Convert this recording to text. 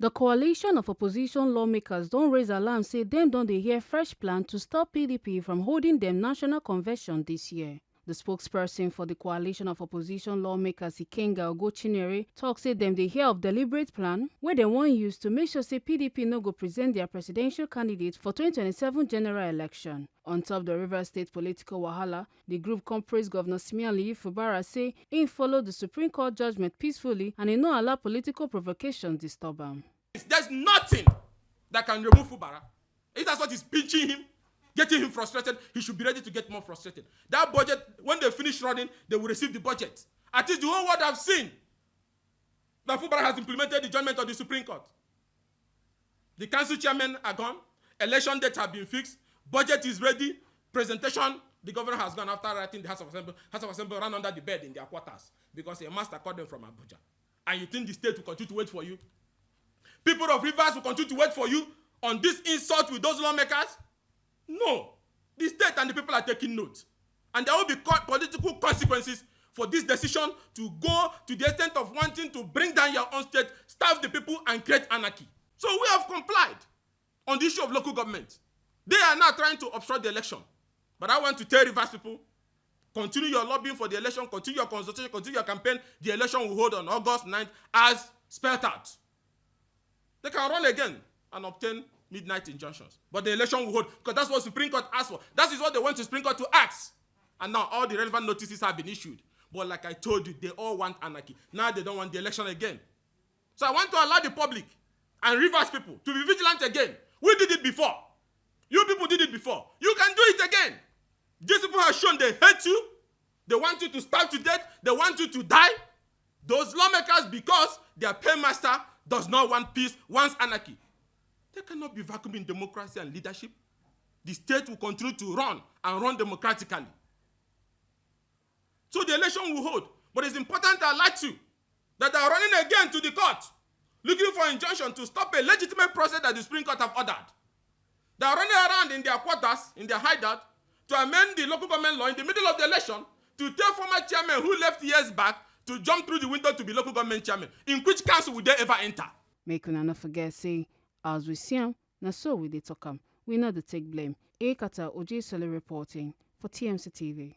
The coalition of opposition lawmakers don raise alarm say dem don dey hear fresh plan to stop PDP from holding dem national convention this year. The spokesperson for the coalition of opposition lawmakers, Ikenga Ogochinyere, tok say dem dey hear of deliberate plan wey dem wan use to make sure say PDP no go present their presidential candidate for 2027 general election. On top the Rivers State political wahala, the group come praise Governor Simiali Fubara say im follow the Supreme Court judgment peacefully and e no allow political provocation disturb am. There's nothing that can remove Fubara. If that's what is pinching him, getting him frustrated, he should be ready to get more frustrated. That budget, when they finish running, they will receive the budget. At least the whole world have seen that Fubara has implemented the judgment of the Supreme Court. The council chairmen are gone. Election dates have been fixed. Budget is ready. Presentation, the governor has gone after writing the House of Assembly. House of Assembly ran under the bed in their quarters because a master called them from Abuja. And you think the state will continue to wait for you? People of Rivers will continue to wait for you on this insult with those lawmakers? No. The state and the people are taking note. And there will be political consequences for this decision to go to the extent of wanting to bring down your own state, starve the people, and create anarchy. So we have complied on the issue of local government. They are now trying to obstruct the election. But I want to tell Rivers people, continue your lobbying for the election, continue your consultation, continue your campaign. The election will hold on August 9th as spelled out. They can run again and obtain midnight injunctions. But the election will hold because that's what Supreme Court asked for. That is what they want the Supreme Court to ask. And now all the relevant notices have been issued. But like I told you, they all want anarchy. Now they don't want the election again. So I want to allow the public and Rivers people to be vigilant again. We did it before. You people did it before. You can do it again. These people have shown they hate you. They want you to starve to death. They want you to die. Those lawmakers, because their paymaster does not want peace, wants anarchy. There cannot be vacuum in democracy and leadership. The state will continue to run and run democratically. So the election will hold. But it's important to alert you that they are running again to the court, looking for injunction to stop a legitimate process that the Supreme Court have ordered. They are running around in their quarters, in their hideout, to amend the local government law in the middle of the election to tell former chairman who left years back to jump through the window to be local government chairman. In which council would they ever enter? Make una not forget, say, as we see am, na so we dey talk am. We know the take blame. Ekata Ojesele reporting for TMC TV.